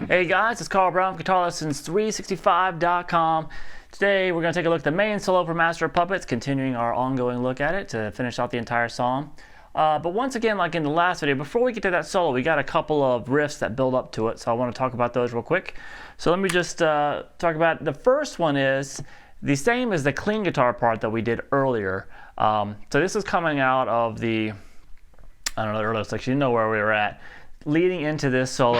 Hey guys, it's Carl Brown from GuitarLessons365.com. Today we're going to take a look at the main solo for Master of Puppets, continuing our ongoing look at it to finish out the entire song. But once again, like in the last video, before we get to that solo, we got a couple of riffs that build up to it, so I want to talk about those real quick. So let me just talk about the first one is the same as the clean guitar part that we did earlier. So this is coming out of the, I don't know, the earlier section, you know where we were at. Leading into this solo,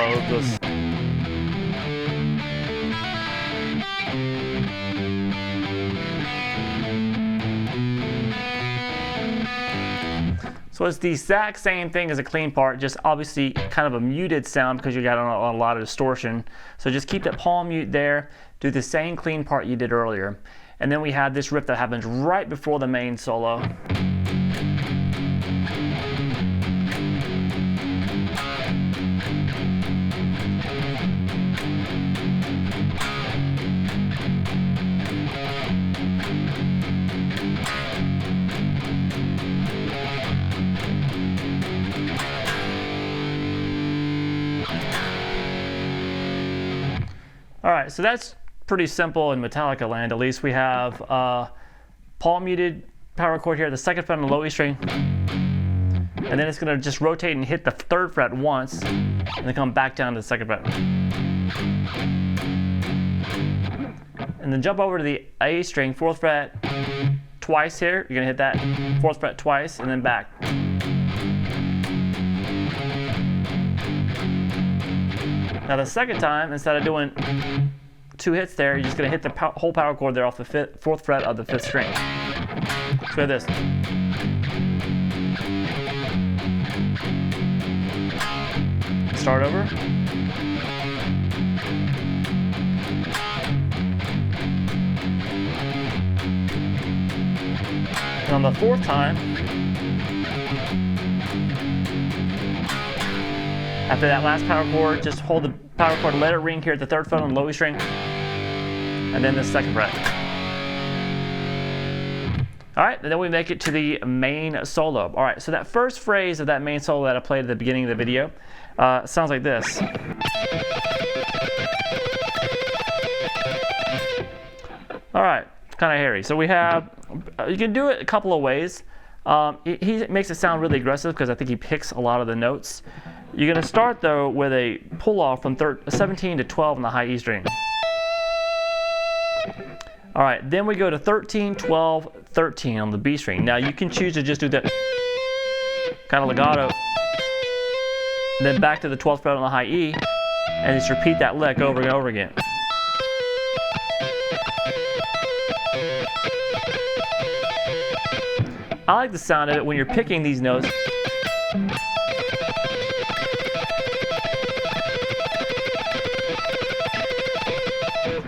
so it's the exact same thing as a clean part, just obviously kind of a muted sound because you got a lot of distortion. So just keep that palm mute there, do the same clean part you did earlier. And then we have this riff that happens right before the main solo. Alright, so that's pretty simple in Metallica land. At least we have palm muted power chord here, the second fret on the low E string, and then it's going to just rotate and hit the third fret once, and then come back down to the second fret. And then jump over to the A string, fourth fret twice here. You're going to hit that fourth fret twice, and then back. Now the second time, instead of doing two hits there, you're just going to hit the whole power chord there off the fourth fret of the fifth string. So we have this. Start over. And on the fourth time, after that last power chord, just hold the power chord, let it ring here at the third fret on the low E string, and then the second fret. Alright, and then we make it to the main solo. Alright, so that first phrase of that main solo that I played at the beginning of the video sounds like this. Alright, kind of hairy. So we have, you can do it a couple of ways. He makes it sound really aggressive because I think he picks a lot of the notes. You're going to start though with a pull off from 17 to 12 on the high E string. Alright, then we go to 13, 12, 13 on the B string. Now you can choose to just do that kind of legato, then back to the 12th fret on the high E, and just repeat that lick over and over again. I like the sound of it when you're picking these notes.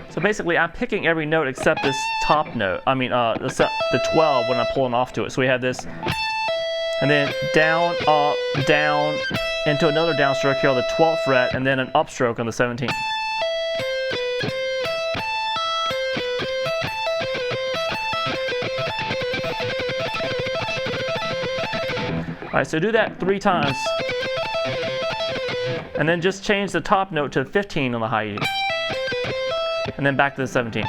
So basically, I'm picking every note except this top note. I mean, the 12 when I'm pulling off to it. So we have this, and then down, up, down, into another downstroke here on the 12th fret, and then an upstroke on the 17th. Alright, so do that 3 times. And then just change the top note to 15 on the high E. And then back to the 17.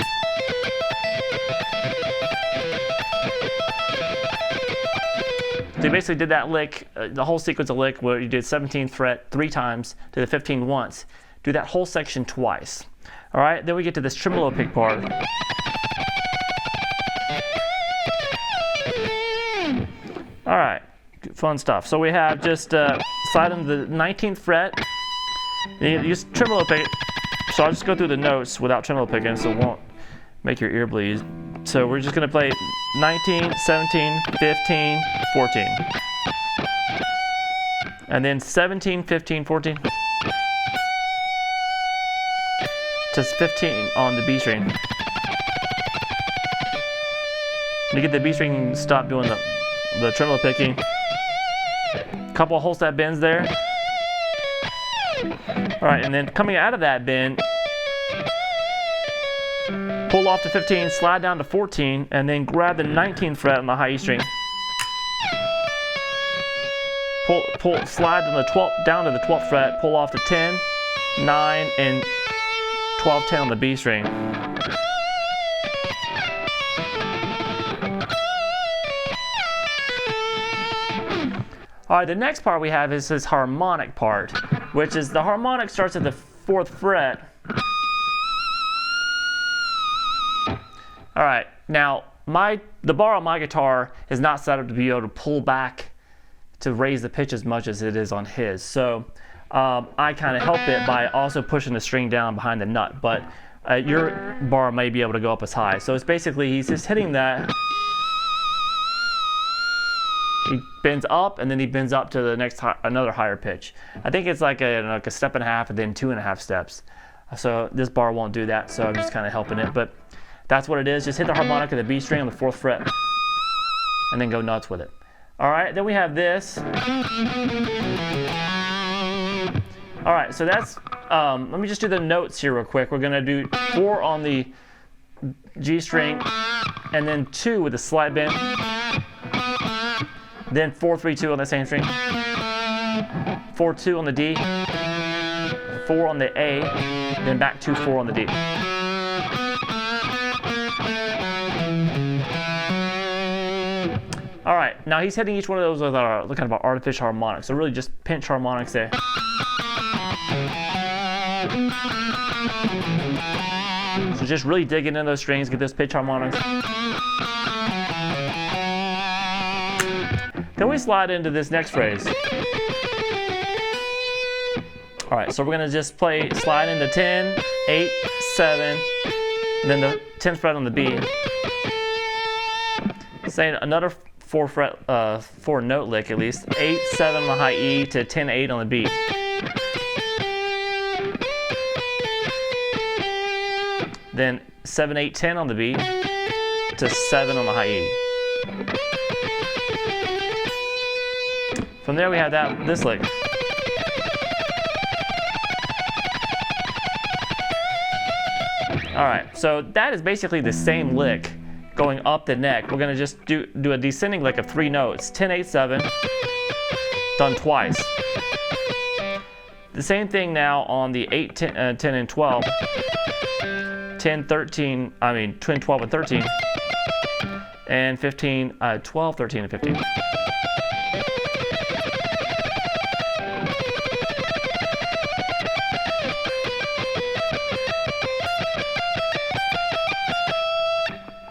So you basically did that lick, the whole sequence of lick where you did 17th fret 3 times to the 15 once. Do that whole section twice. Alright, then we get to this tremolo pick part. Alright, fun stuff. So we have just slide on the 19th fret. You use tremolo pick. So I'll just go through the notes without tremolo picking, so it won't make your ear bleed. So we're just going to play 19, 17, 15, 14. And then 17, 15, 14. to 15 on the B string. You get the B string stop doing the tremolo picking. Couple of whole step bends there. All right, and then coming out of that bend, pull off to 15, slide down to 14, and then grab the 19th fret on the high E string. Pull, slide on the 12th, down to the 12th fret, pull off to 10, 9, and 12, 10 on the B string. All right, the next part we have is this harmonic part, which is the harmonic starts at the 4th fret. All right, now the bar on my guitar is not set up to be able to pull back to raise the pitch as much as it is on his. So I kind of help it by also pushing the string down behind the nut, but your bar may be able to go up as high. So it's basically he's just hitting that. He bends up and then he bends up to the next another higher pitch. I think it's like a step and a half and then 2.5 steps. So this bar won't do that, so I'm just kind of helping it. But that's what it is. Just hit the harmonic of the B string on the 4th fret and then go nuts with it. All right, then we have this. All right, so that's, let me just do the notes here real quick. We're gonna do 4 on the G string and then 2 with a slight bend. Then 4, 3, 2 on the same string. 4, 2 on the D. 4 on the A. Then back 2, 4 on the D. All right, now he's hitting each one of those with our kind of an artificial harmonic. So really just pinch harmonics there. So just really digging into those strings, get those pitch harmonics. Then we slide into this next phrase. All right, so we're gonna just slide into 10, 8, 7, and then the 10th fret on the B. Say another 4 note lick at least. 8, 7 on the high E to 10, 8 on the B. Then 7, 8, 10 on the B to 7 on the high E. From there we have this lick. All right, so that is basically the same lick going up the neck. We're gonna just do a descending lick of 3 notes. 10, 8, 7, done twice. The same thing now on the 8, 10, and 12. 10, 13, 12 and 13. And 15, 12, 13, and 15.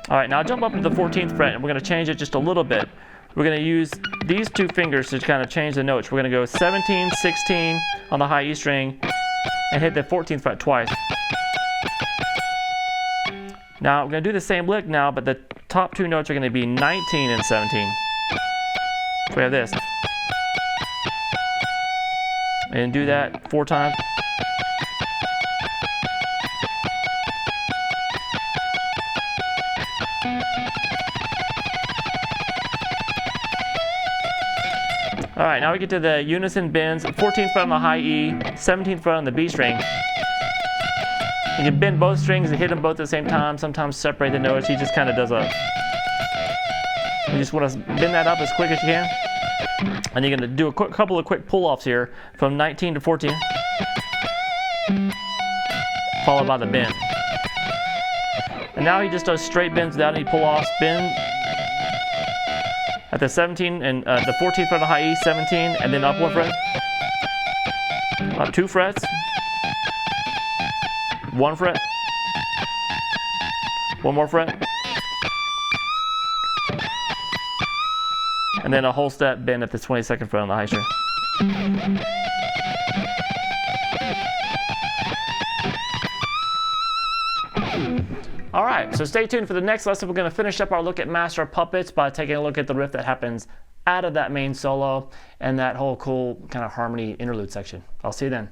All right, now jump up to the 14th fret and we're gonna change it just a little bit. We're gonna use these 2 fingers to kind of change the notes. We're gonna go 17, 16 on the high E string and hit the 14th fret twice. Now we're gonna do the same lick now, but the top 2 notes are gonna be 19 and 17. So we have this. And do that 4 times. All right, now we get to the unison bends. 14th fret on the high E, 17th fret on the B string. You can bend both strings and hit them both at the same time. Sometimes separate the notes. He just kind of does you just want to bend that up as quick as you can. And you're going to do a couple of quick pull-offs here from 19 to 14. Followed by the bend. And now he just does straight bends without any pull-offs. Bend at the 17 and the 14th fret on the high E, 17, and then up 1 fret. Up 2 frets. 1 fret. 1 more fret. And then a whole step bend at the 22nd fret on the high string. All right, so stay tuned for the next lesson. We're going to finish up our look at Master of Puppets by taking a look at the riff that happens out of that main solo and that whole cool kind of harmony interlude section. I'll see you then.